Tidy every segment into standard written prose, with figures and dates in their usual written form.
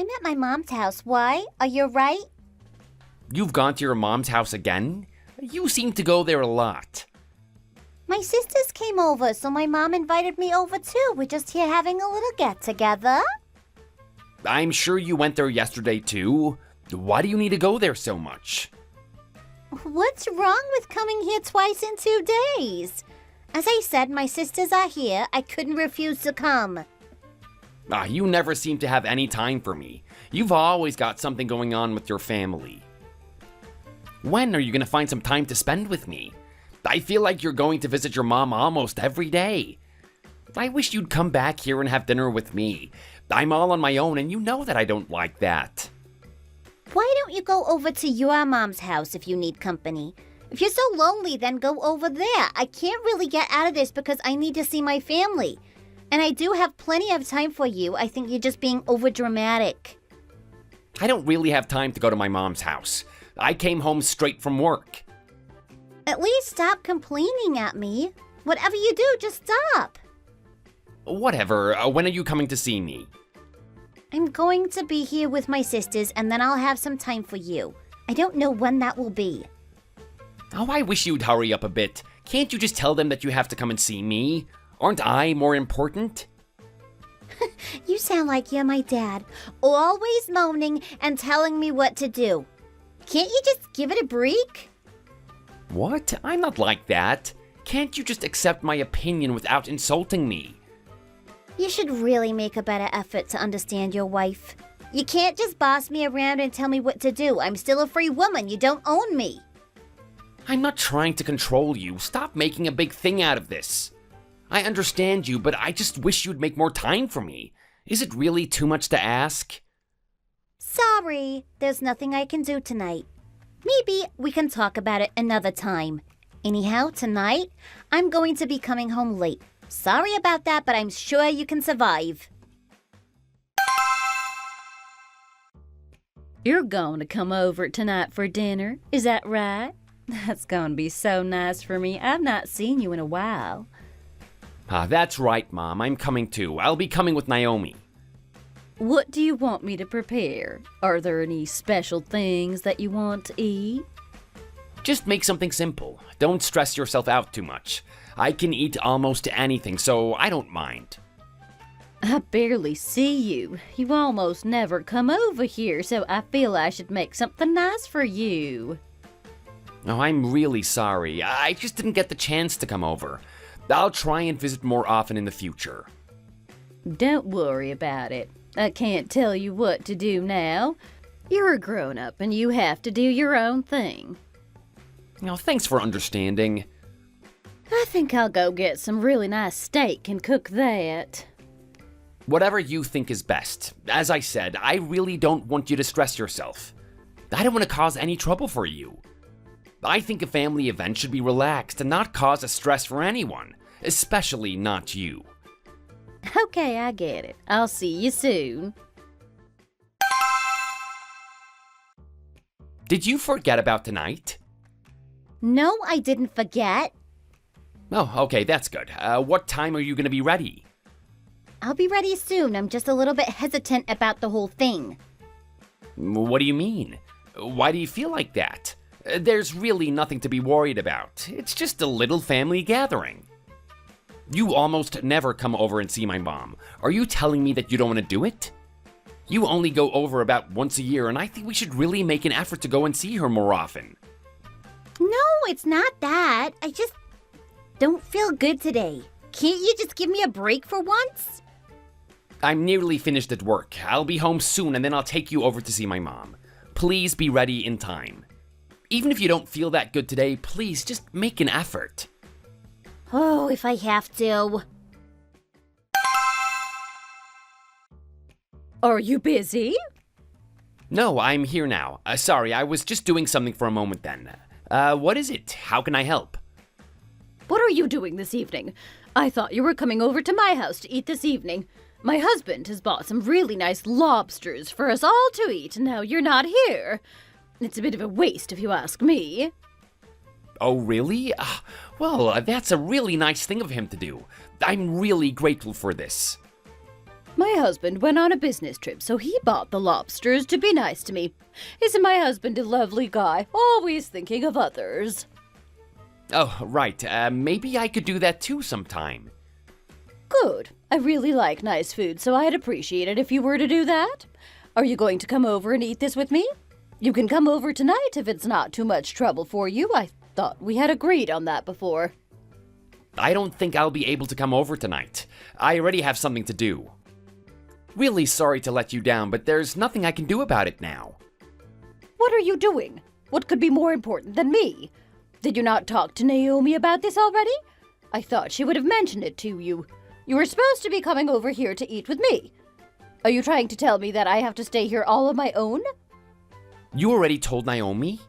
I'm at my mom's house. Why? Are you right? You've gone to your mom's house again? You seem to go there a lot. My sisters came over, so my mom invited me over too. We're just here having a little get-together. I'm sure you went there yesterday too. Why do you need to go there so much? What's wrong with coming here twice in 2 days? As I said, my sisters are here. I couldn't refuse to come. You never seem to have any time for me. You've always got something going on with your family. When are you going to find some time to spend with me? I feel like you're going to visit your mom almost every day. I wish you'd come back here and have dinner with me. I'm all on my own, and you know that I don't like that. Why don't you go over to your mom's house if you need company? If you're so lonely, then go over there. I can't really get out of this because I need to see my family. And I do have plenty of time for you. I think you're just being overdramatic. I don't really have time to go to my mom's house. I came home straight from work. At least stop complaining at me. Whatever you do, just stop. Whatever. When are you coming to see me? I'm going to be here with my sisters, and then I'll have some time for you. I don't know when that will be. Oh, I wish you'd hurry up a bit. Can't you just tell them that you have to come and see me? Aren't I more important? You sound like you're my dad, always moaning and telling me what to do. Can't you just give it a break? What? I'm not like that. Can't you just accept my opinion without insulting me? You should really make a better effort to understand your wife. You can't just boss me around and tell me what to do. I'm still a free woman. You don't own me. I'm not trying to control you. Stop making a big thing out of this. I understand you, but I just wish you'd make more time for me. Is it really too much to ask? Sorry, there's nothing I can do tonight. Maybe we can talk about it another time. Anyhow, tonight, I'm going to be coming home late. Sorry about that, but I'm sure you can survive. You're going to come over tonight for dinner, is that right? That's going to be so nice for me. I've not seen you in a while. That's right, Mom. I'm coming too. I'll be coming with Naomi. What do you want me to prepare? Are there any special things that you want to eat? Just make something simple. Don't stress yourself out too much. I can eat almost anything, so I don't mind. I barely see you. You almost never come over here, so I feel I should make something nice for you. Oh, I'm really sorry. I just didn't get the chance to come over. I'll try and visit more often in the future. Don't worry about it. I can't tell you what to do now. You're a grown-up and you have to do your own thing. Thanks for understanding. I think I'll go get some really nice steak and cook that. Whatever you think is best. As I said, I really don't want you to stress yourself. I don't want to cause any trouble for you. I think a family event should be relaxed and not cause a stress for anyone, especially not you. Okay, I get it. I'll see you soon. Did you forget about tonight? No, I didn't forget. Oh, okay, that's good. What time are you going to be ready? I'll be ready soon. I'm just a little bit hesitant about the whole thing. What do you mean? Why do you feel like that? There's really nothing to be worried about. It's just a little family gathering. You almost never come over and see my mom. Are you telling me that you don't want to do it? You only go over about once a year, and I think we should really make an effort to go and see her more often. No, it's not that. I just don't feel good today. Can't you just give me a break for once? I'm nearly finished at work. I'll be home soon, and then I'll take you over to see my mom. Please be ready in time. Even if you don't feel that good today, please just make an effort. Oh, if I have to. Are you busy? No, I'm here now. Sorry, I was just doing something for a moment then. What is it? How can I help? What are you doing this evening? I thought you were coming over to my house to eat this evening. My husband has bought some really nice lobsters for us all to eat, and now you're not here. It's a bit of a waste if you ask me. Oh, really? Well, that's a really nice thing of him to do. I'm really grateful for this. My husband went on a business trip, so he bought the lobsters to be nice to me. Isn't my husband a lovely guy? Always thinking of others. Oh, right. Maybe I could do that too sometime. Good. I really like nice food, so I'd appreciate it if you were to do that. Are you going to come over and eat this with me? You can come over tonight if it's not too much trouble for you. I thought we had agreed on that before. I don't think I'll be able to come over tonight. I already have something to do. Really sorry to let you down, but there's nothing I can do about it now. What are you doing? What could be more important than me? Did you not talk to Naomi about this already? I thought she would have mentioned it to you. You were supposed to be coming over here to eat with me. Are you trying to tell me that I have to stay here all on my own? You already told Naomi?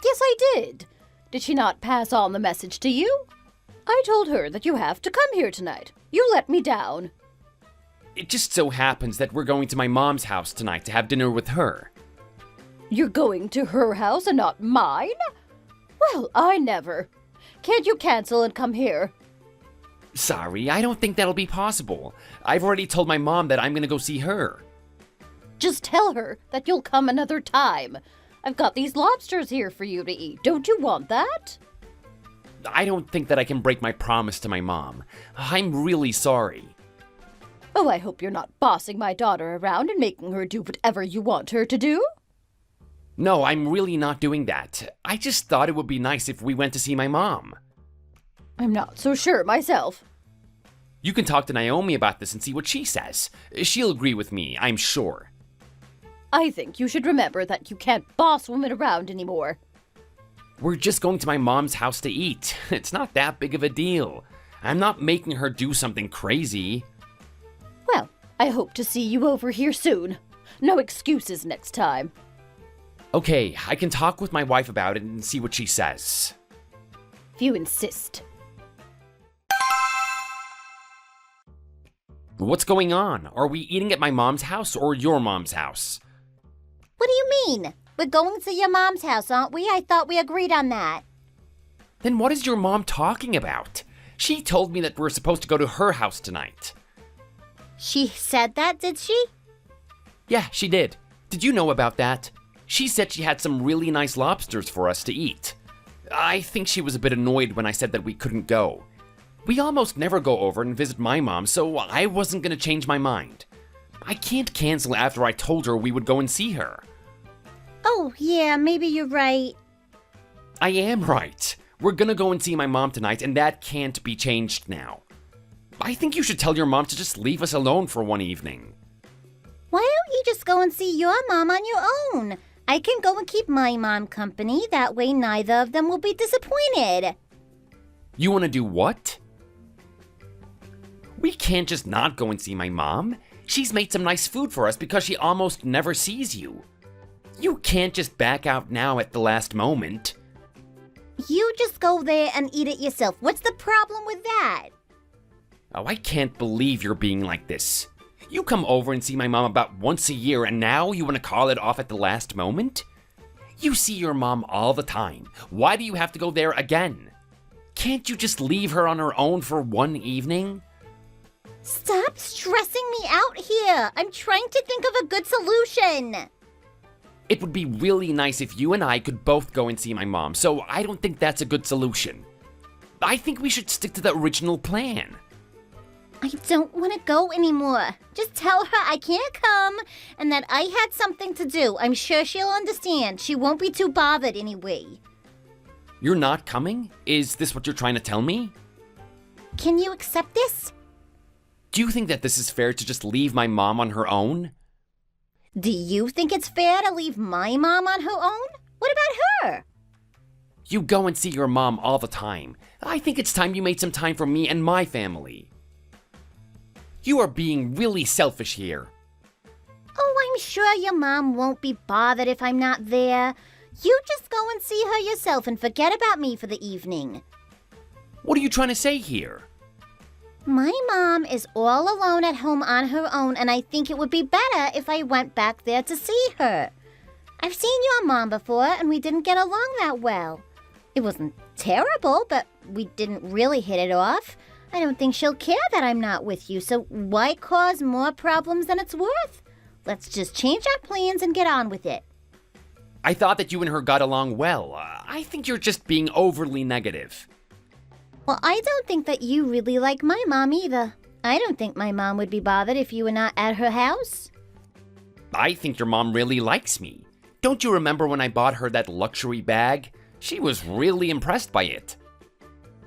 Yes, I did. Did she not pass on the message to you? I told her that you have to come here tonight. You let me down. It just so happens that we're going to my mom's house tonight to have dinner with her. You're going to her house and not mine? Well, I never. Can't you cancel and come here? Sorry, I don't think that'll be possible. I've already told my mom that I'm gonna go see her. Just tell her that you'll come another time. I've got these lobsters here for you to eat. Don't you want that? I don't think that I can break my promise to my mom. I'm really sorry. Oh, I hope you're not bossing my daughter around and making her do whatever you want her to do. No, I'm really not doing that. I just thought it would be nice if we went to see my mom. I'm not so sure myself. You can talk to Naomi about this and see what she says. She'll agree with me, I'm sure. I think you should remember that you can't boss women around anymore. We're just going to my mom's house to eat. It's not that big of a deal. I'm not making her do something crazy. Well, I hope to see you over here soon. No excuses next time. Okay, I can talk with my wife about it and see what she says. If you insist. What's going on? Are we eating at my mom's house or your mom's house? What do you mean? We're going to your mom's house, aren't we? I thought we agreed on that. Then what is your mom talking about? She told me that we're supposed to go to her house tonight. She said that, did she? Yeah, she did. Did you know about that? She said she had some really nice lobsters for us to eat. I think she was a bit annoyed when I said that we couldn't go. We almost never go over and visit my mom, so I wasn't gonna change my mind. I can't cancel after I told her we would go and see her. Oh, yeah, maybe you're right. I am right. We're gonna go and see my mom tonight, and that can't be changed now. I think you should tell your mom to just leave us alone for one evening. Why don't you just go and see your mom on your own? I can go and keep my mom company. That way neither of them will be disappointed. You wanna do what? We can't just not go and see my mom. She's made some nice food for us because she almost never sees you. You can't just back out now at the last moment. You just go there and eat it yourself. What's the problem with that? Oh, I can't believe you're being like this. You come over and see my mom about once a year, and now you want to call it off at the last moment? You see your mom all the time. Why do you have to go there again? Can't you just leave her on her own for one evening? Stop stressing me out here. I'm trying to think of a good solution. It would be really nice if you and I could both go and see my mom, so I don't think that's a good solution. I think we should stick to the original plan. I don't want to go anymore. Just tell her I can't come and that I had something to do. I'm sure she'll understand. She won't be too bothered anyway. You're not coming? Is this what you're trying to tell me? Can you accept this? Do you think that this is fair to just leave my mom on her own? Do you think it's fair to leave my mom on her own? What about her? You go and see your mom all the time. I think it's time you made some time for me and my family. You are being really selfish here. Oh, I'm sure your mom won't be bothered if I'm not there. You just go and see her yourself and forget about me for the evening. What are you trying to say here? My mom is all alone at home on her own, and I think it would be better if I went back there to see her. I've seen your mom before, and we didn't get along that well. It wasn't terrible, but we didn't really hit it off. I don't think she'll care that I'm not with you, so why cause more problems than it's worth? Let's just change our plans and get on with it. I thought that you and her got along well. I think you're just being overly negative. Well, I don't think that you really like my mom either. I don't think my mom would be bothered if you were not at her house. I think your mom really likes me. Don't you remember when I bought her that luxury bag? She was really impressed by it.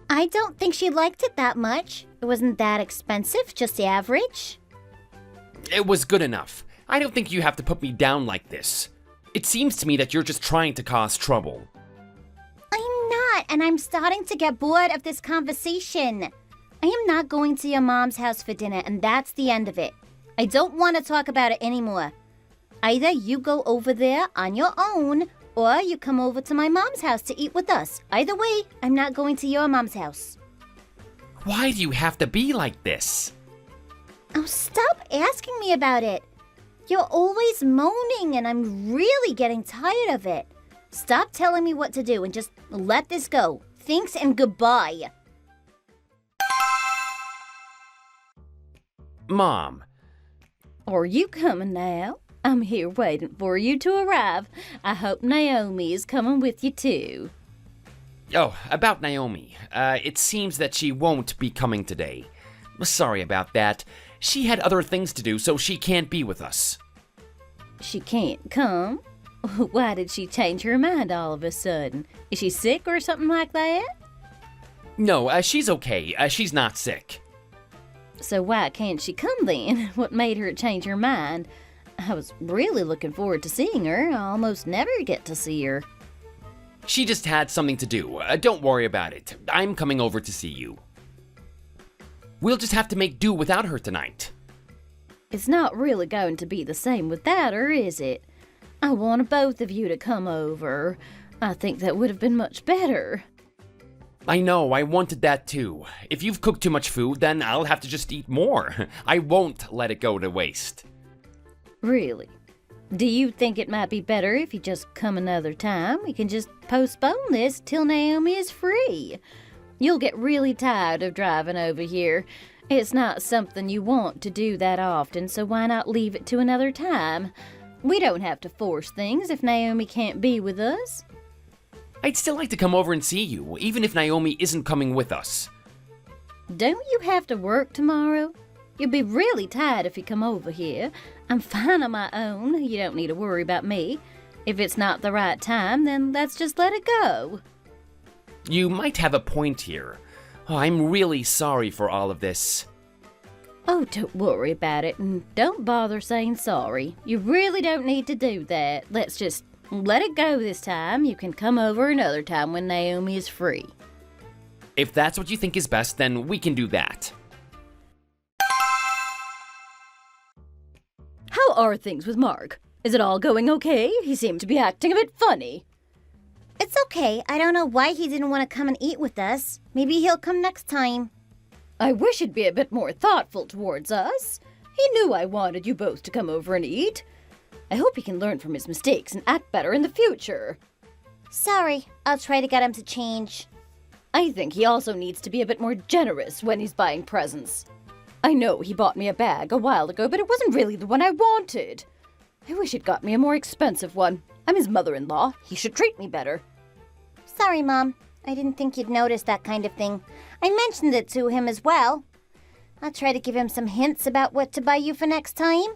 I don't think she liked it that much. It wasn't that expensive, just average. It was good enough. I don't think you have to put me down like this. It seems to me that you're just trying to cause trouble. I'm not, and I'm starting to get bored of this conversation. I am not going to your mom's house for dinner, and that's the end of it. I don't want to talk about it anymore. Either you go over there on your own, or you come over to my mom's house to eat with us. Either way, I'm not going to your mom's house. Why do you have to be like this? Oh, stop asking me about it. You're always moaning, and I'm really getting tired of it. Stop telling me what to do and just let this go. Thanks and goodbye. Mom. Are you coming now? I'm here waiting for you to arrive. I hope Naomi is coming with you too. Oh, about Naomi. It seems that she won't be coming today. Sorry about that. She had other things to do, so she can't be with us. She can't come? Why did she change her mind all of a sudden? Is she sick or something like that? No, she's okay. She's not sick. So why can't she come then? What made her change her mind? I was really looking forward to seeing her. I almost never get to see her. She just had something to do. Don't worry about it. I'm coming over to see you. We'll just have to make do without her tonight. It's not really going to be the same without her, is it? I wanted both of you to come over. I think that would have been much better. I know, I wanted that too. If you've cooked too much food, then I'll have to just eat more. I won't let it go to waste. Really? Do you think it might be better if you just come another time? We can just postpone this till Naomi is free. You'll get really tired of driving over here. It's not something you want to do that often, so why not leave it to another time? We don't have to force things if Naomi can't be with us. I'd still like to come over and see you, even if Naomi isn't coming with us. Don't you have to work tomorrow? You'll be really tired if you come over here. I'm fine on my own. You don't need to worry about me. If it's not the right time, then let's just let it go. You might have a point here. Oh, I'm really sorry for all of this. Oh, don't worry about it, and don't bother saying sorry. You really don't need to do that. Let's just let it go this time. You can come over another time when Naomi is free. If that's what you think is best, then we can do that. How are things with Mark? Is it all going okay? He seemed to be acting a bit funny. It's okay. I don't know why he didn't want to come and eat with us. Maybe he'll come next time. I wish he'd be a bit more thoughtful towards us. He knew I wanted you both to come over and eat. I hope he can learn from his mistakes and act better in the future. Sorry. I'll try to get him to change. I think he also needs to be a bit more generous when he's buying presents. I know he bought me a bag a while ago, but it wasn't really the one I wanted. I wish he'd got me a more expensive one. I'm his mother-in-law. He should treat me better. Sorry, Mom. I didn't think you'd notice that kind of thing. I mentioned it to him as well. I'll try to give him some hints about what to buy you for next time.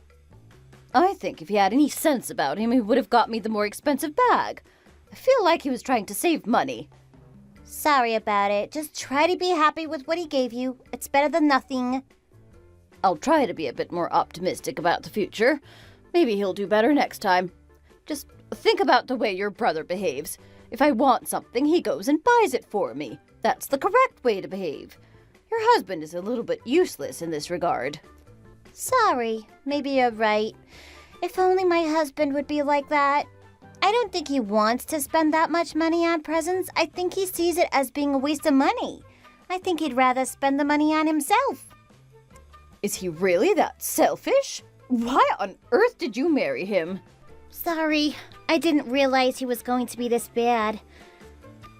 I think if he had any sense about him, he would have got me the more expensive bag. I feel like he was trying to save money. Sorry about it. Just try to be happy with what he gave you. It's better than nothing. I'll try to be a bit more optimistic about the future. Maybe he'll do better next time. Just think about the way your brother behaves. If I want something, he goes and buys it for me. That's the correct way to behave. Your husband is a little bit useless in this regard. Sorry. Maybe you're right. If only my husband would be like that. I don't think he wants to spend that much money on presents. I think he sees it as being a waste of money. I think he'd rather spend the money on himself. Is he really that selfish? Why on earth did you marry him? Sorry. I didn't realize he was going to be this bad.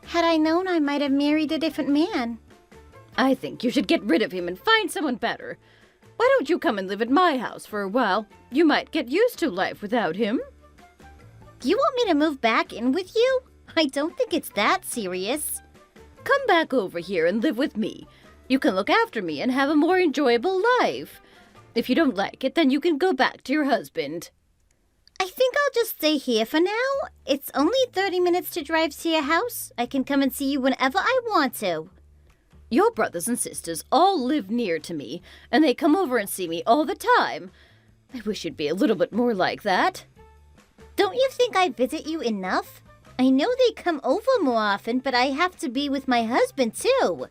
Had I known, I might have married a different man. I think you should get rid of him and find someone better. Why don't you come and live at my house for a while? You might get used to life without him. You want me to move back in with you? I don't think it's that serious. Come back over here and live with me. You can look after me and have a more enjoyable life. If you don't like it, then you can go back to your husband. I think I'll just stay here for now. It's only 30 minutes to drive to your house. I can come and see you whenever I want to. Your brothers and sisters all live near to me, and they come over and see me all the time. I wish you'd be a little bit more like that. Don't you think I visit you enough? I know they come over more often, but I have to be with my husband too.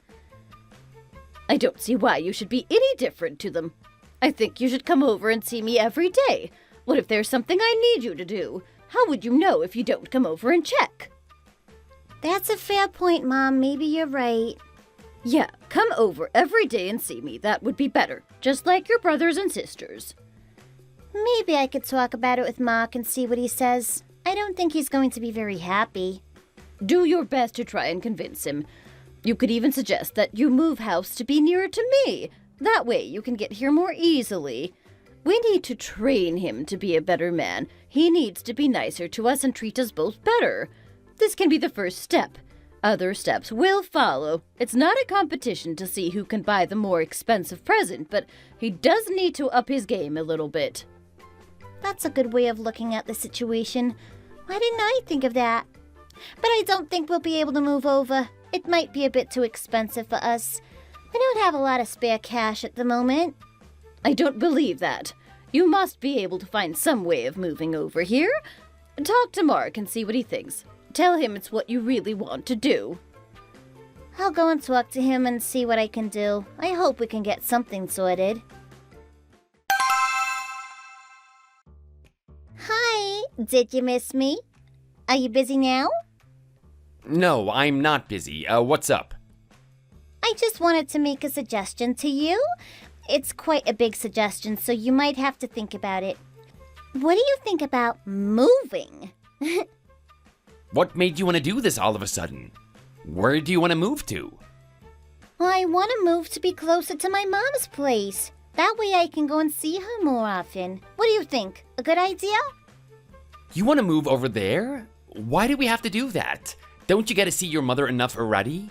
I don't see why you should be any different to them. I think you should come over and see me every day. What if there's something I need you to do? How would you know if you don't come over and check? That's a fair point, Mom. Maybe you're right. Yeah, come over every day and see me. That would be better, just like your brothers and sisters. Maybe I could talk about it with Mark and see what he says. I don't think he's going to be very happy. Do your best to try and convince him. You could even suggest that you move house to be nearer to me. That way you can get here more easily. We need to train him to be a better man. He needs to be nicer to us and treat us both better. This can be the first step. Other steps will follow. It's not a competition to see who can buy the more expensive present, but he does need to up his game a little bit. That's a good way of looking at the situation. Why didn't I think of that? But I don't think we'll be able to move over. It might be a bit too expensive for us. I don't have a lot of spare cash at the moment. I don't believe that. You must be able to find some way of moving over here. Talk to Mark and see what he thinks. Tell him it's what you really want to do. I'll go and talk to him and see what I can do. I hope we can get something sorted. Hi, did you miss me? Are you busy now? No, I'm not busy. What's up? I just wanted to make a suggestion to you. It's quite a big suggestion, so you might have to think about it. What do you think about moving? What made you want to do this all of a sudden? Where do you want to move to? Well, I want to move to be closer to my mom's place. That way I can go and see her more often. What do you think? A good idea? You want to move over there? Why do we have to do that? Don't you get to see your mother enough already?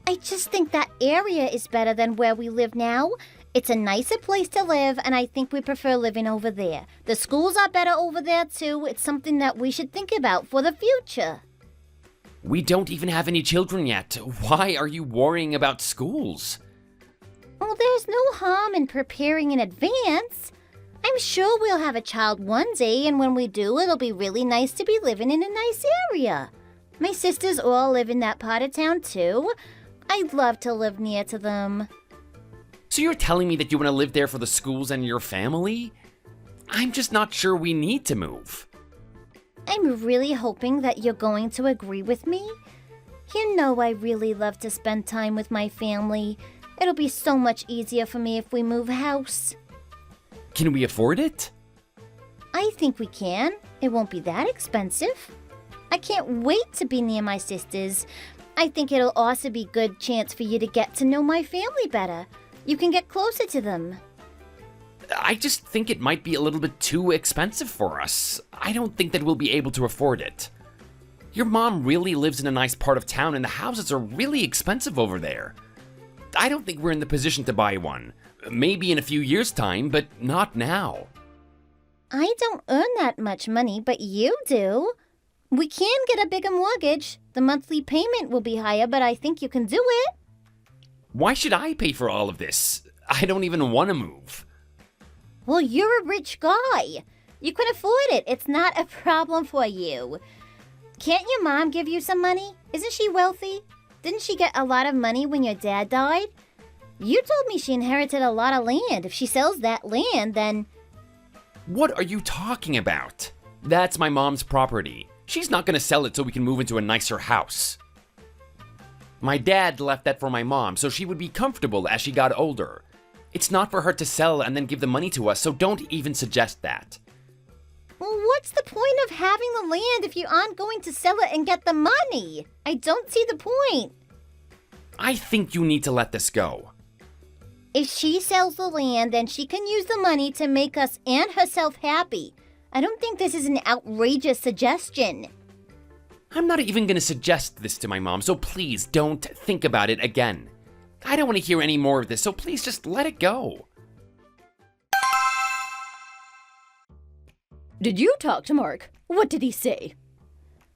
I just think that area is better than where we live now. It's a nicer place to live, and I think we prefer living over there. The schools are better over there, too. It's something that we should think about for the future. We don't even have any children yet. Why are you worrying about schools? Well, there's no harm in preparing in advance. I'm sure we'll have a child one day, and when we do, it'll be really nice to be living in a nice area. My sisters all live in that part of town, too. I'd love to live near to them. So you're telling me that you want to live there for the schools and your family? I'm just not sure we need to move. I'm really hoping that you're going to agree with me. You know I really love to spend time with my family. It'll be so much easier for me if we move house. Can we afford it? I think we can. It won't be that expensive. I can't wait to be near my sisters. I think it'll also be a good chance for you to get to know my family better. You can get closer to them. I just think it might be a little bit too expensive for us. I don't think that we'll be able to afford it. Your mom really lives in a nice part of town and the houses are really expensive over there. I don't think we're in the position to buy one. Maybe in a few years' time, but not now. I don't earn that much money, but you do. We can get a bigger mortgage. The monthly payment will be higher, but I think you can do it. Why should I pay for all of this? I don't even want to move. Well, you're a rich guy. You can afford it. It's not a problem for you. Can't your mom give you some money? Isn't she wealthy? Didn't she get a lot of money when your dad died? You told me she inherited a lot of land. If she sells that land, then... What are you talking about? That's my mom's property. She's not going to sell it so we can move into a nicer house. My dad left that for my mom so she would be comfortable as she got older. It's not for her to sell and then give the money to us, so don't even suggest that. Well, what's the point of having the land if you aren't going to sell it and get the money? I don't see the point. I think you need to let this go. If she sells the land, then she can use the money to make us and herself happy. I don't think this is an outrageous suggestion. I'm not even going to suggest this to my mom, so please don't think about it again. I don't want to hear any more of this, so please just let it go. Did you talk to Mark? What did he say?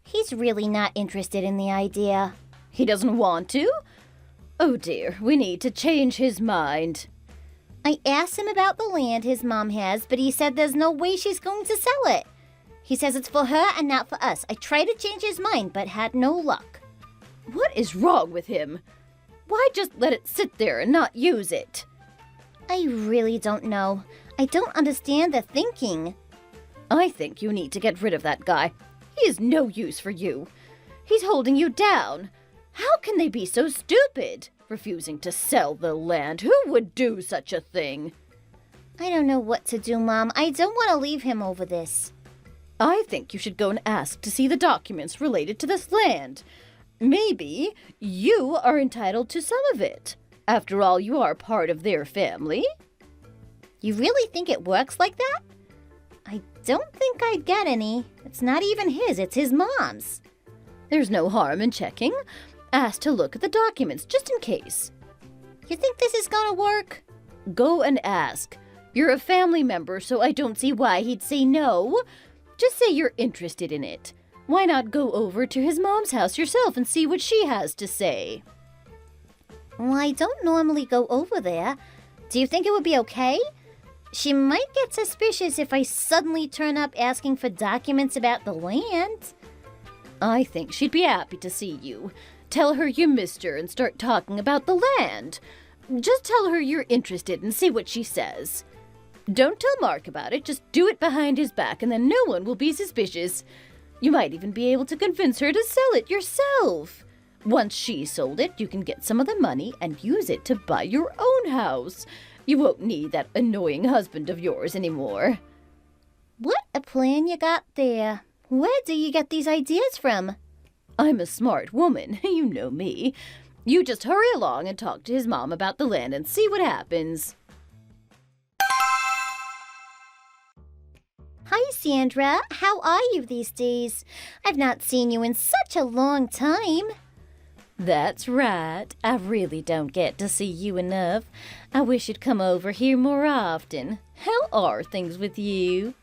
He's really not interested in the idea. He doesn't want to? Oh dear, we need to change his mind. I asked him about the land his mom has, but he said there's no way she's going to sell it. He says it's for her and not for us. I tried to change his mind, but had no luck. What is wrong with him? Why just let it sit there and not use it? I really don't know. I don't understand the thinking. I think you need to get rid of that guy. He is no use for you. He's holding you down. How can they be so stupid? Refusing to sell the land. Who would do such a thing? I don't know what to do, Mom. I don't want to leave him over this. I think you should go and ask to see the documents related to this land. Maybe you are entitled to some of it. After all, you are part of their family. You really think it works like that? I don't think I'd get any. It's not even his, it's his mom's. There's no harm in checking. Ask to look at the documents, just in case. You think this is gonna work? Go and ask. You're a family member, so I don't see why he'd say no. Just say you're interested in it. Why not go over to his mom's house yourself and see what she has to say? Well, I don't normally go over there. Do you think it would be okay? She might get suspicious if I suddenly turn up asking for documents about the land. I think she'd be happy to see you. Tell her you missed her and start talking about the land. Just tell her you're interested and see what she says. Don't tell Mark about it, just do it behind his back and then no one will be suspicious. You might even be able to convince her to sell it yourself. Once she's sold it, you can get some of the money and use it to buy your own house. You won't need that annoying husband of yours anymore. What a plan you got there. Where do you get these ideas from? I'm a smart woman, you know me. You just hurry along and talk to his mom about the land and see what happens. Hi, Sandra. How are you these days? I've not seen you in such a long time. That's right. I really don't get to see you enough. I wish you'd come over here more often. How are things with you?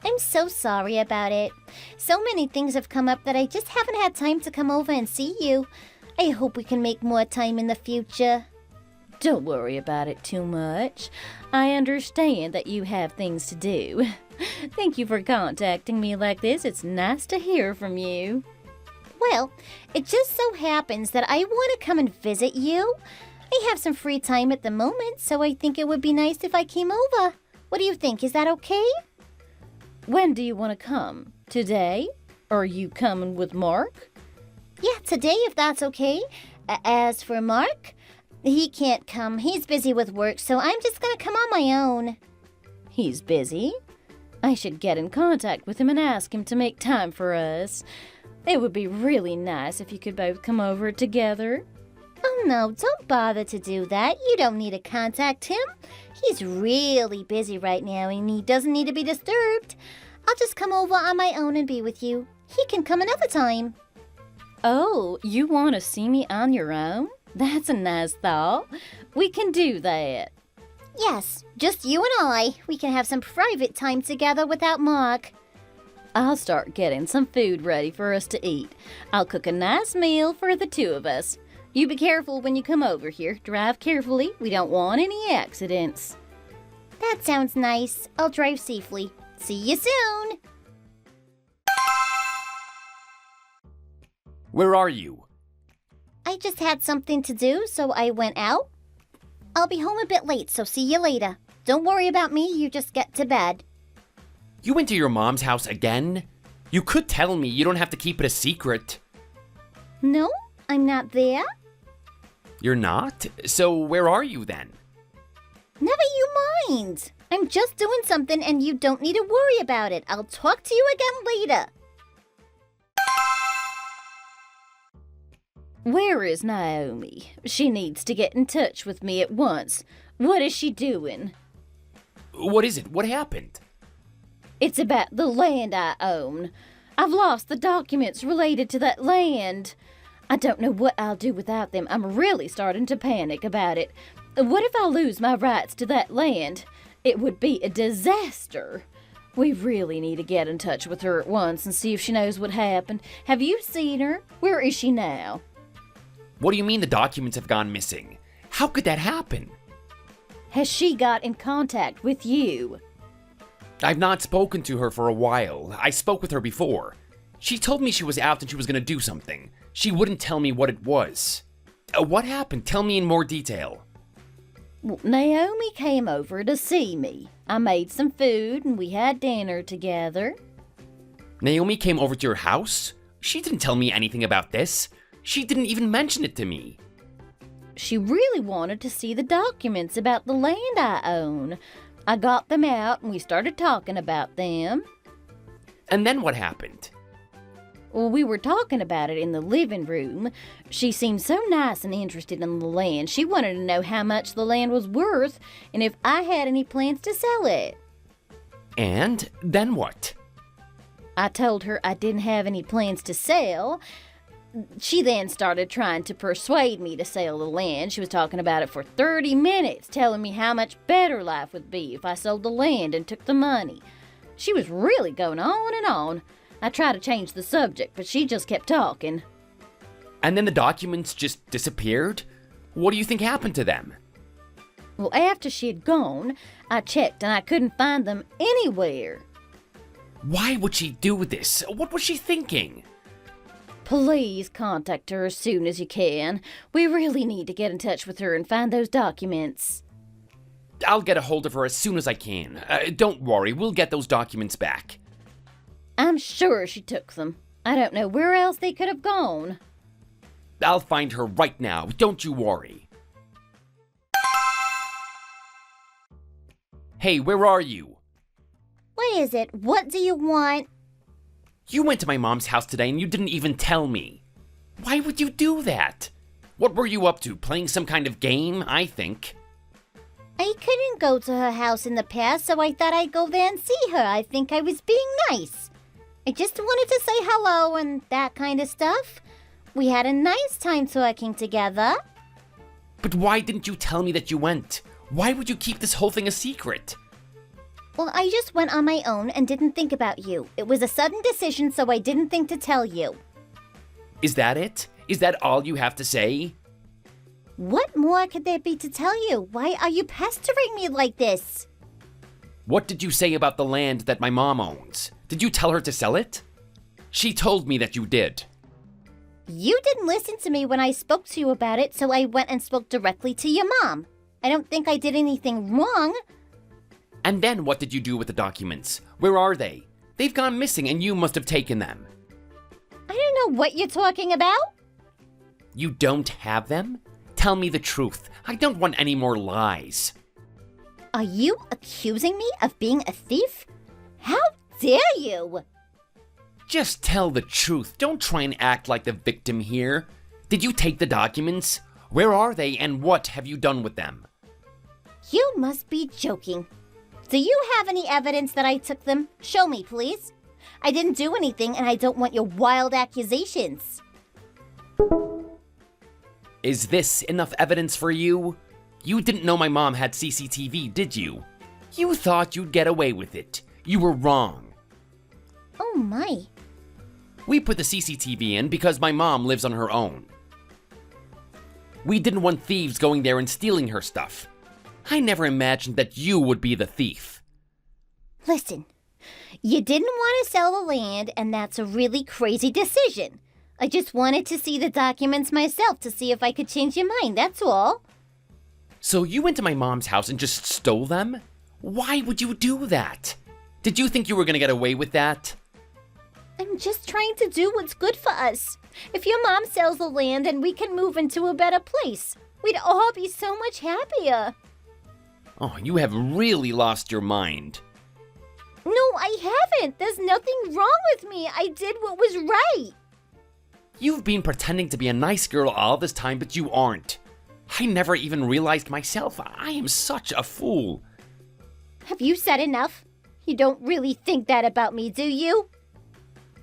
I'm so sorry about it. So many things have come up that I just haven't had time to come over and see you. I hope we can make more time in the future. Don't worry about it too much. I understand that you have things to do. Thank you for contacting me like this. It's nice to hear from you. Well, it just so happens that I want to come and visit you. I have some free time at the moment, so I think it would be nice if I came over. What do you think? Is that okay? When do you want to come? Today? Are you coming with Mark? Yeah, today if that's okay. As for Mark, he can't come. He's busy with work, so I'm just going to come on my own. He's busy? I should get in contact with him and ask him to make time for us. It would be really nice if you could both come over together. Oh no, don't bother to do that. You don't need to contact him. He's really busy right now and he doesn't need to be disturbed. I'll just come over on my own and be with you. He can come another time. Oh, you want to see me on your own? That's a nice thought. We can do that. Yes, just you and I. We can have some private time together without Mark. I'll start getting some food ready for us to eat. I'll cook a nice meal for the two of us. You be careful when you come over here. Drive carefully. We don't want any accidents. That sounds nice. I'll drive safely. See you soon. Where are you? I just had something to do, so I went out. I'll be home a bit late, so see you later. Don't worry about me, you just get to bed. You went to your mom's house again? You could tell me. You don't have to keep it a secret. No, I'm not there. You're not? So where are you then? Never you mind. I'm just doing something and you don't need to worry about it. I'll talk to you again later. Where is Naomi? She needs to get in touch with me at once. What is she doing? What is it? What happened? It's about the land I own. I've lost the documents related to that land. I don't know what I'll do without them. I'm really starting to panic about it. What if I lose my rights to that land? It would be a disaster. We really need to get in touch with her at once and see if she knows what happened. Have you seen her? Where is she now? What do you mean the documents have gone missing? How could that happen? Has she got in contact with you? I've not spoken to her for a while. I spoke with her before. She told me she was out and she was going to do something. She wouldn't tell me what it was. What happened? Tell me in more detail. Well, Naomi came over to see me. I made some food and we had dinner together. Naomi came over to your house? She didn't tell me anything about this. She didn't even mention it to me. She really wanted to see the documents about the land I own. I got them out and we started talking about them. And then what happened? Well, we were talking about it in the living room. She seemed so nice and interested in the land. She wanted to know how much the land was worth and if I had any plans to sell it. And then what? I told her I didn't have any plans to sell. She then started trying to persuade me to sell the land. She was talking about it for 30 minutes, telling me how much better life would be if I sold the land and took the money. She was really going on and on. I tried to change the subject, but she just kept talking. And then the documents just disappeared? What do you think happened to them? Well, after she had gone, I checked and I couldn't find them anywhere. Why would she do this? What was she thinking? Please contact her as soon as you can. We really need to get in touch with her and find those documents. I'll get a hold of her as soon as I can. Don't worry, we'll get those documents back. I'm sure she took them. I don't know where else they could have gone. I'll find her right now, don't you worry. Hey, where are you? What is it? What do you want? You went to my mom's house today and you didn't even tell me. Why would you do that? What were you up to? Playing some kind of game, I think. I couldn't go to her house in the past, so I thought I'd go there and see her. I think I was being nice. I just wanted to say hello and that kind of stuff. We had a nice time talking together. But why didn't you tell me that you went? Why would you keep this whole thing a secret? Well, I just went on my own and didn't think about you. It was a sudden decision, so I didn't think to tell you. Is that it? Is that all you have to say? What more could there be to tell you? Why are you pestering me like this? What did you say about the land that my mom owns? Did you tell her to sell it? She told me that you did. You didn't listen to me when I spoke to you about it, so I went and spoke directly to your mom. I don't think I did anything wrong. And then what did you do with the documents? Where are they? They've gone missing and you must have taken them. I don't know what you're talking about. You don't have them? Tell me the truth. I don't want any more lies. Are you accusing me of being a thief? How dare you? Just tell the truth. Don't try and act like the victim here. Did you take the documents? Where are they and what have you done with them? You must be joking. Do you have any evidence that I took them? Show me, please. I didn't do anything and I don't want your wild accusations. Is this enough evidence for you? You didn't know my mom had CCTV, did you? You thought you'd get away with it. You were wrong. Oh my. We put the CCTV in because my mom lives on her own. We didn't want thieves going there and stealing her stuff. I never imagined that you would be the thief. Listen, you didn't want to sell the land, and that's a really crazy decision. I just wanted to see the documents myself to see if I could change your mind, that's all. So you went to my mom's house and just stole them? Why would you do that? Did you think you were going to get away with that? I'm just trying to do what's good for us. If your mom sells the land, then we can move into a better place. We'd all be so much happier. Oh, you have really lost your mind. No, I haven't. There's nothing wrong with me. I did what was right. You've been pretending to be a nice girl all this time, but you aren't. I never even realized myself. I am such a fool. Have you said enough? You don't really think that about me, do you?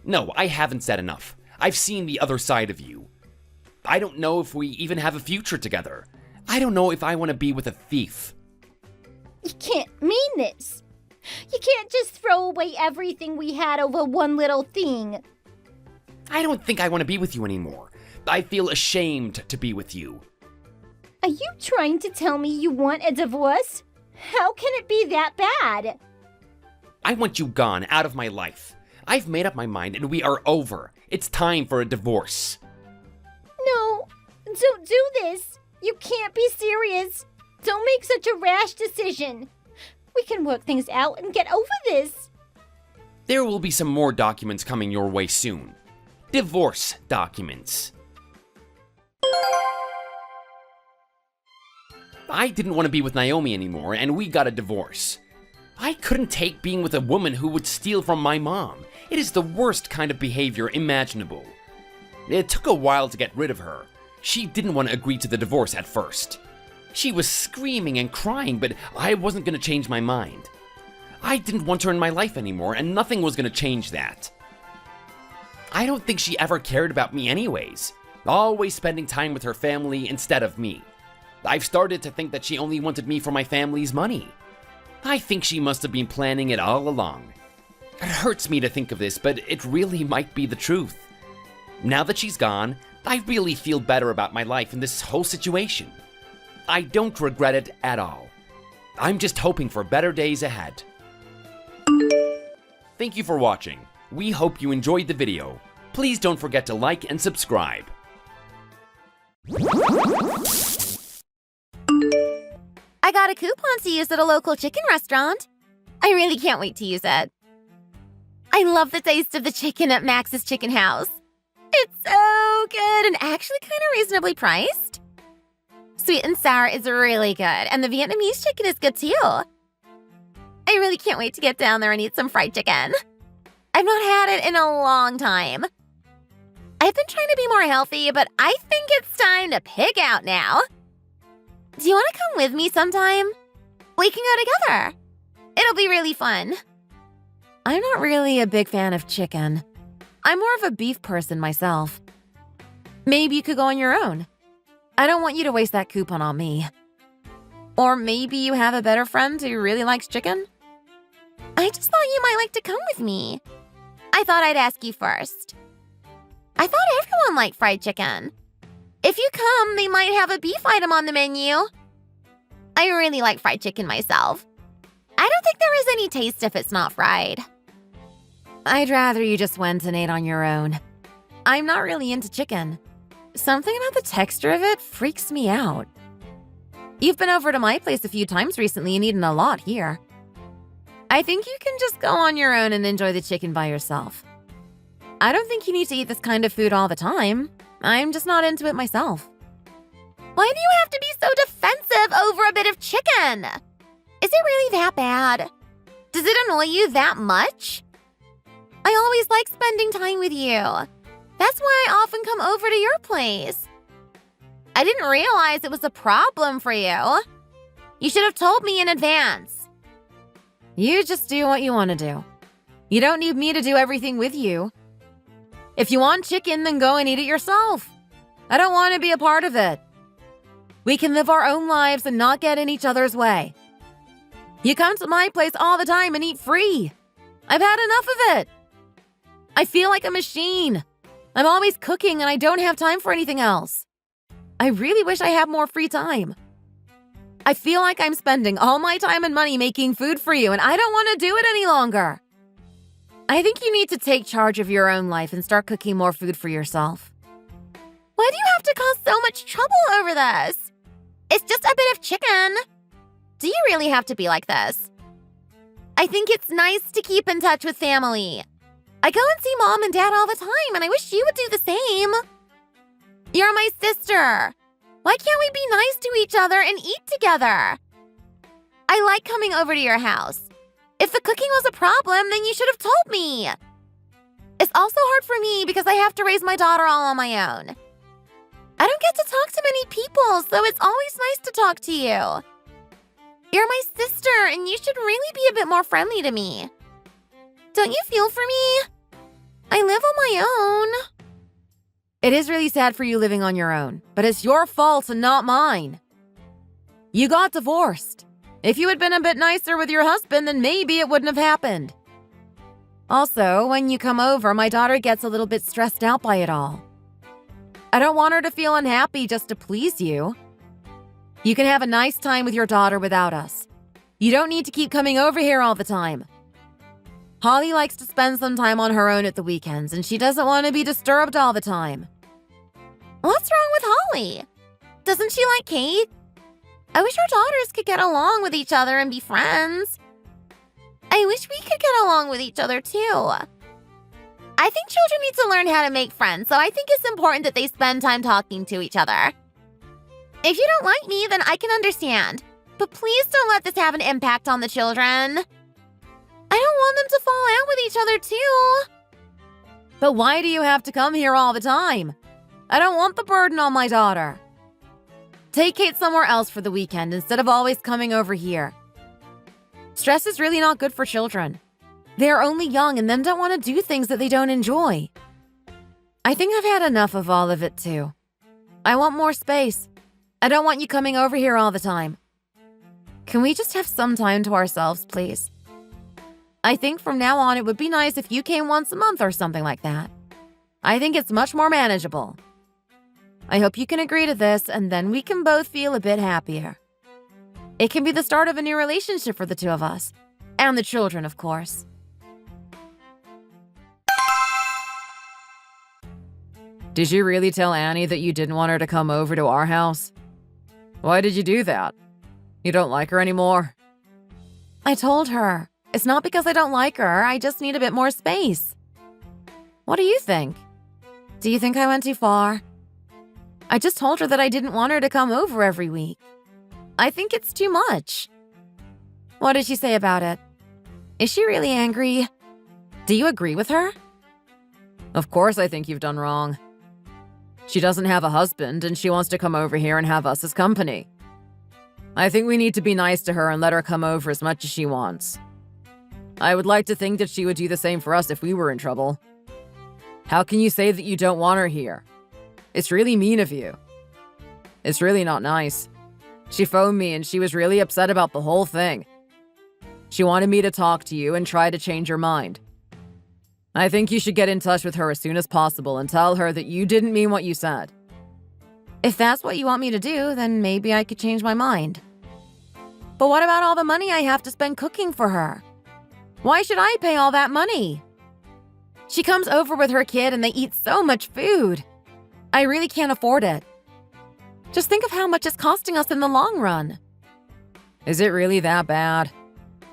No, I haven't said enough. I've seen the other side of you. I don't know if we even have a future together. I don't know if I want to be with a thief. You can't mean this. You can't just throw away everything we had over one little thing. I don't think I want to be with you anymore. I feel ashamed to be with you. Are you trying to tell me you want a divorce? How can it be that bad? I want you gone, out of my life. I've made up my mind and we are over. It's time for a divorce. No, don't do this. You can't be serious. Don't make such a rash decision. We can work things out and get over this. There will be some more documents coming your way soon. Divorce documents. I didn't want to be with Naomi anymore, and we got a divorce. I couldn't take being with a woman who would steal from my mom. It is the worst kind of behavior imaginable. It took a while to get rid of her. She didn't want to agree to the divorce at first. She was screaming and crying, but I wasn't going to change my mind. I didn't want her in my life anymore, and nothing was going to change that. I don't think she ever cared about me anyways, always spending time with her family instead of me. I've started to think that she only wanted me for my family's money. I think she must have been planning it all along. It hurts me to think of this, but it really might be the truth. Now that she's gone, I really feel better about my life in this whole situation. I don't regret it at all. I'm just hoping for better days ahead. Thank you for watching. We hope you enjoyed the video. Please don't forget to like and subscribe. I got a coupon to use at a local chicken restaurant. I really can't wait to use it. I love the taste of the chicken at Max's Chicken House. It's so good and actually kind of reasonably priced. Sweet and sour is really good, and the Vietnamese chicken is good too. I really can't wait to get down there and eat some fried chicken. I've not had it in a long time. I've been trying to be more healthy, but I think it's time to pig out now. Do you want to come with me sometime? We can go together. It'll be really fun. I'm not really a big fan of chicken. I'm more of a beef person myself. Maybe you could go on your own. I don't want you to waste that coupon on me. Or maybe you have a better friend who really likes chicken? I just thought you might like to come with me. I thought I'd ask you first. I thought everyone liked fried chicken. If you come, they might have a beef item on the menu. I really like fried chicken myself. I don't think there is any taste if it's not fried. I'd rather you just went and ate on your own. I'm not really into chicken. Something about the texture of it freaks me out. You've been over to my place a few times recently and eaten a lot here. I think you can just go on your own and enjoy the chicken by yourself. I don't think you need to eat this kind of food all the time. I'm just not into it myself. Why do you have to be so defensive over a bit of chicken? Is it really that bad? Does it annoy you that much? I always like spending time with you. That's why I often come over to your place. I didn't realize it was a problem for you. You should have told me in advance. You just do what you want to do. You don't need me to do everything with you. If you want chicken, then go and eat it yourself. I don't want to be a part of it. We can live our own lives and not get in each other's way. You come to my place all the time and eat free. I've had enough of it. I feel like a machine. I'm always cooking and I don't have time for anything else. I really wish I had more free time. I feel like I'm spending all my time and money making food for you and I don't want to do it any longer. I think you need to take charge of your own life and start cooking more food for yourself. Why do you have to cause so much trouble over this? It's just a bit of chicken. Do you really have to be like this? I think it's nice to keep in touch with family. I go and see Mom and Dad all the time, and I wish you would do the same. You're my sister. Why can't we be nice to each other and eat together? I like coming over to your house. If the cooking was a problem, then you should have told me. It's also hard for me because I have to raise my daughter all on my own. I don't get to talk to many people, so it's always nice to talk to you. You're my sister, and you should really be a bit more friendly to me. Don't you feel for me? I live on my own. It is really sad for you living on your own, but it's your fault and not mine. You got divorced. If you had been a bit nicer with your husband, then maybe it wouldn't have happened. Also, when you come over, my daughter gets a little bit stressed out by it all. I don't want her to feel unhappy just to please you. You can have a nice time with your daughter without us. You don't need to keep coming over here all the time. Holly likes to spend some time on her own at the weekends, and she doesn't want to be disturbed all the time. What's wrong with Holly? Doesn't she like Kate? I wish our daughters could get along with each other and be friends. I wish we could get along with each other too. I think children need to learn how to make friends, so I think it's important that they spend time talking to each other. If you don't like me, then I can understand. But please don't let this have an impact on the children. I don't want them to fall out with each other too. But why do you have to come here all the time? I don't want the burden on my daughter. Take Kate somewhere else for the weekend instead of always coming over here. Stress is really not good for children. They are only young and then don't want to do things that they don't enjoy. I think I've had enough of all of it too. I want more space. I don't want you coming over here all the time. Can we just have some time to ourselves, please? I think from now on it would be nice if you came once a month or something like that. I think it's much more manageable. I hope you can agree to this and then we can both feel a bit happier. It can be the start of a new relationship for the two of us. And the children, of course. Did you really tell Annie that you didn't want her to come over to our house? Why did you do that? You don't like her anymore? I told her. It's not because I don't like her, I just need a bit more space. What do you think? Do you think I went too far? I just told her that I didn't want her to come over every week. I think it's too much. What did she say about it? Is she really angry? Do you agree with her? Of course I think you've done wrong. She doesn't have a husband and she wants to come over here and have us as company. I think we need to be nice to her and let her come over as much as she wants. I would like to think that she would do the same for us if we were in trouble. How can you say that you don't want her here? It's really mean of you. It's really not nice. She phoned me and she was really upset about the whole thing. She wanted me to talk to you and try to change your mind. I think you should get in touch with her as soon as possible and tell her that you didn't mean what you said. If that's what you want me to do, then maybe I could change my mind. But what about all the money I have to spend cooking for her? Why should I pay all that money? She comes over with her kid and they eat so much food. I really can't afford it. Just think of how much it's costing us in the long run. Is it really that bad?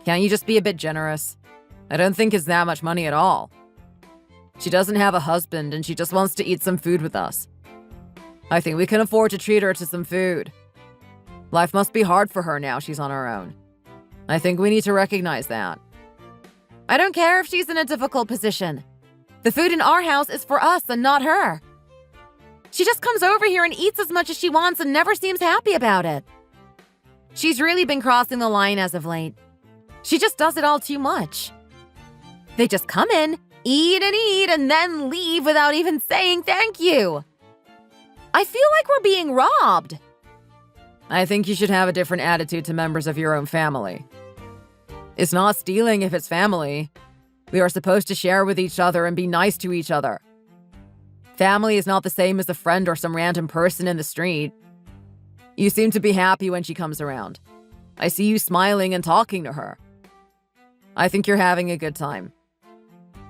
Can't you just be a bit generous? I don't think it's that much money at all. She doesn't have a husband and she just wants to eat some food with us. I think we can afford to treat her to some food. Life must be hard for her now she's on her own. I think we need to recognize that. I don't care if she's in a difficult position. The food in our house is for us and not her. She just comes over here and eats as much as she wants and never seems happy about it. She's really been crossing the line as of late. She just does it all too much. They just come in, eat, and then leave without even saying thank you. I feel like we're being robbed. I think you should have a different attitude to members of your own family. It's not stealing if it's family. We are supposed to share with each other and be nice to each other. Family is not the same as a friend or some random person in the street. You seem to be happy when she comes around. I see you smiling and talking to her. I think you're having a good time.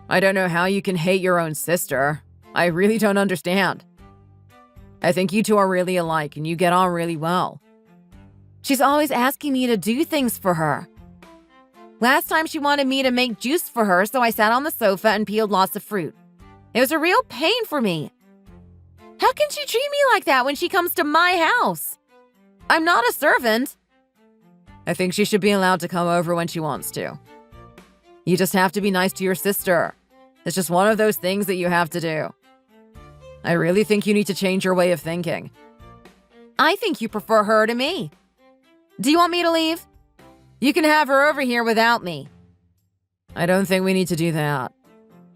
I don't know how you can hate your own sister. I really don't understand. I think you two are really alike and you get on really well. She's always asking me to do things for her. Last time she wanted me to make juice for her, so I sat on the sofa and peeled lots of fruit. It was a real pain for me. How can she treat me like that when she comes to my house? I'm not a servant. I think she should be allowed to come over when she wants to. You just have to be nice to your sister. It's just one of those things that you have to do. I really think you need to change your way of thinking. I think you prefer her to me. Do you want me to leave? You can have her over here without me. I don't think we need to do that.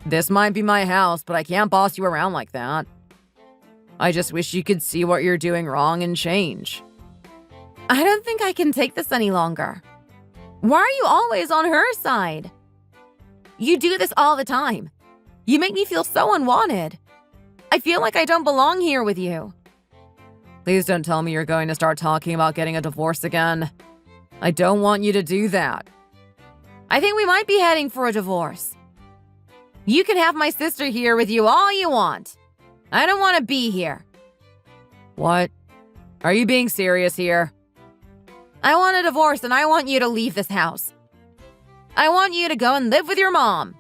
This might be my house, but I can't boss you around like that. I just wish you could see what you're doing wrong and change. I don't think I can take this any longer. Why are you always on her side? You do this all the time. You make me feel so unwanted. I feel like I don't belong here with you. Please don't tell me you're going to start talking about getting a divorce again. I don't want you to do that. I think we might be heading for a divorce. You can have my sister here with you all you want. I don't want to be here. What? Are you being serious here? I want a divorce and I want you to leave this house. I want you to go and live with your mom.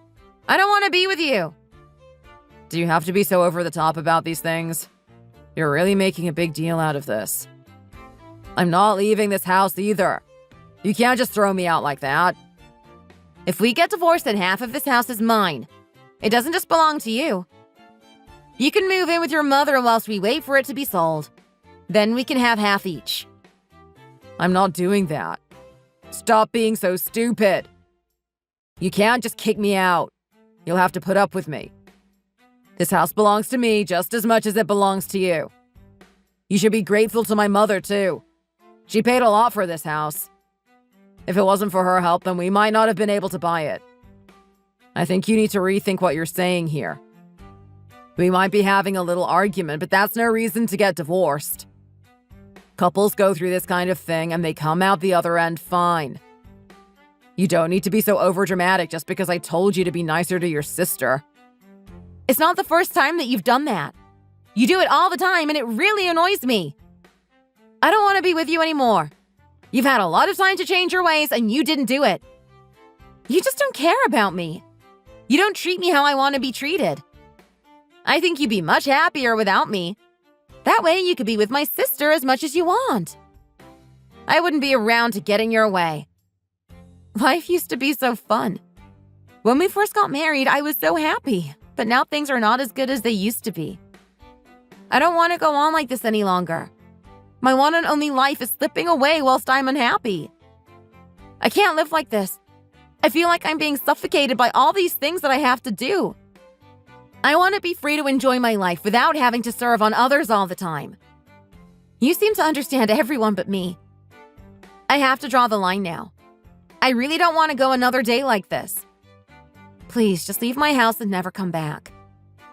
I don't want to be with you. Do you have to be so over the top about these things? You're really making a big deal out of this. I'm not leaving this house either. You can't just throw me out like that. If we get divorced, then half of this house is mine. It doesn't just belong to you. You can move in with your mother whilst we wait for it to be sold. Then we can have half each. I'm not doing that. Stop being so stupid. You can't just kick me out. You'll have to put up with me. This house belongs to me just as much as it belongs to you. You should be grateful to my mother, too. She paid a lot for this house. If it wasn't for her help, then we might not have been able to buy it. I think you need to rethink what you're saying here. We might be having a little argument, but that's no reason to get divorced. Couples go through this kind of thing and they come out the other end fine. You don't need to be so overdramatic just because I told you to be nicer to your sister. It's not the first time that you've done that. You do it all the time and it really annoys me. I don't want to be with you anymore. You've had a lot of time to change your ways and you didn't do it. You just don't care about me. You don't treat me how I want to be treated. I think you'd be much happier without me. That way you could be with my sister as much as you want. I wouldn't be around to get in your way. Life used to be so fun. When we first got married, I was so happy, but now things are not as good as they used to be. I don't want to go on like this any longer. My one and only life is slipping away whilst I'm unhappy. I can't live like this. I feel like I'm being suffocated by all these things that I have to do. I want to be free to enjoy my life without having to serve on others all the time. You seem to understand everyone but me. I have to draw the line now. I really don't want to go another day like this. Please, just leave my house and never come back.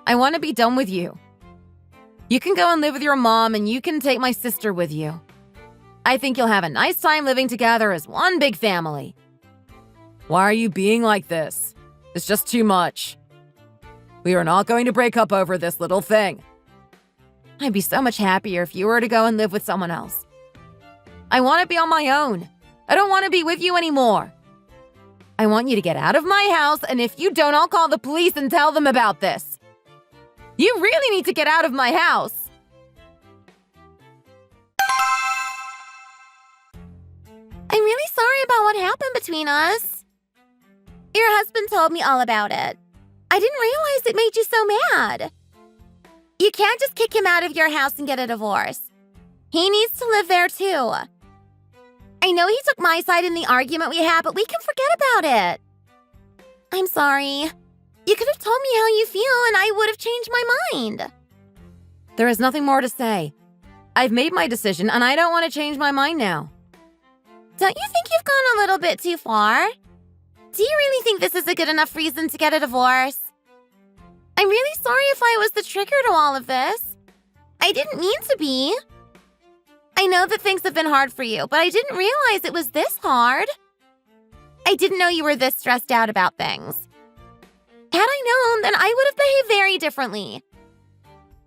I want to be done with you. You can go and live with your mom and you can take my sister with you. I think you'll have a nice time living together as one big family. Why are you being like this? It's just too much. We are not going to break up over this little thing. I'd be so much happier if you were to go and live with someone else. I want to be on my own. I don't want to be with you anymore. I want you to get out of my house, and if you don't, I'll call the police and tell them about this. You really need to get out of my house. I'm really sorry about what happened between us. Your husband told me all about it. I didn't realize it made you so mad. You can't just kick him out of your house and get a divorce. He needs to live there too. I know he took my side in the argument we had, but we can forget about it. I'm sorry. You could have told me how you feel and I would have changed my mind. There is nothing more to say. I've made my decision and I don't want to change my mind now. Don't you think you've gone a little bit too far? Do you really think this is a good enough reason to get a divorce? I'm really sorry if I was the trigger to all of this. I didn't mean to be. I know that things have been hard for you, but I didn't realize it was this hard. I didn't know you were this stressed out about things. Had I known, then I would have behaved very differently.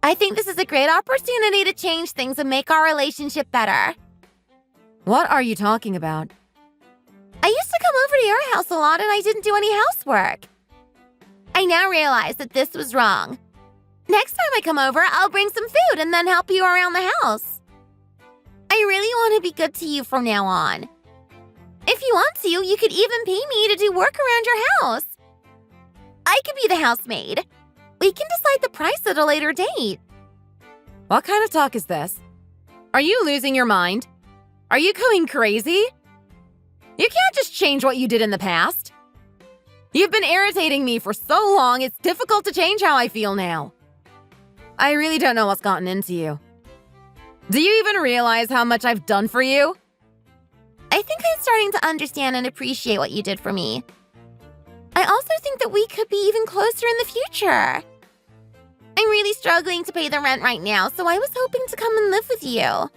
I think this is a great opportunity to change things and make our relationship better. What are you talking about? I used to come over to your house a lot and I didn't do any housework. I now realize that this was wrong. Next time I come over, I'll bring some food and then help you around the house. I really want to be good to you from now on. If you want to, you could even pay me to do work around your house. I could be the housemaid. We can decide the price at a later date. What kind of talk is this? Are you losing your mind? Are you going crazy? You can't just change what you did in the past. You've been irritating me for so long, it's difficult to change how I feel now. I really don't know what's gotten into you. Do you even realize how much I've done for you? I think I'm starting to understand and appreciate what you did for me. I also think that we could be even closer in the future. I'm really struggling to pay the rent right now, so I was hoping to come and live with you.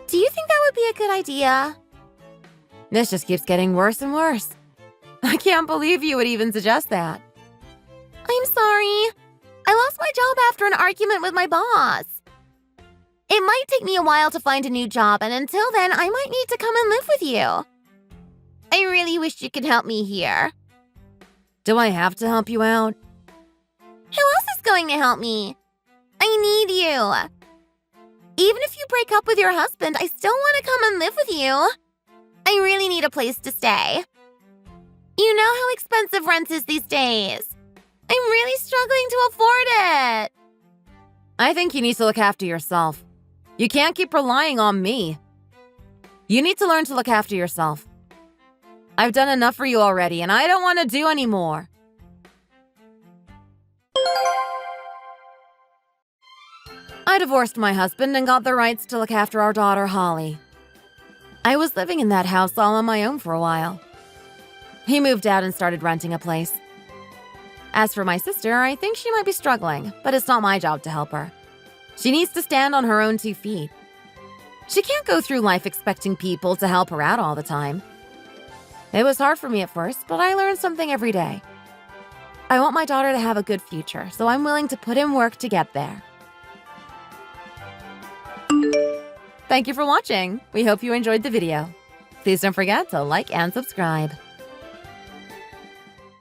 Do you think that would be a good idea? This just keeps getting worse and worse. I can't believe you would even suggest that. I'm sorry. I lost my job after an argument with my boss. It might take me a while to find a new job, and until then, I might need to come and live with you. I really wish you could help me here. Do I have to help you out? Who else is going to help me? I need you. Even if you break up with your husband, I still want to come and live with you. I really need a place to stay. You know how expensive rent is these days. I'm really struggling to afford it. I think you need to look after yourself. You can't keep relying on me. You need to learn to look after yourself. I've done enough for you already, and I don't want to do any more. I divorced my husband and got the rights to look after our daughter, Holly. I was living in that house all on my own for a while. He moved out and started renting a place. As for my sister, I think she might be struggling, but it's not my job to help her. She needs to stand on her own 2 feet. She can't go through life expecting people to help her out all the time. It was hard for me at first, but I learned something every day. I want my daughter to have a good future, so I'm willing to put in work to get there. Thank you for watching. We hope you enjoyed the video. Please don't forget to like and subscribe.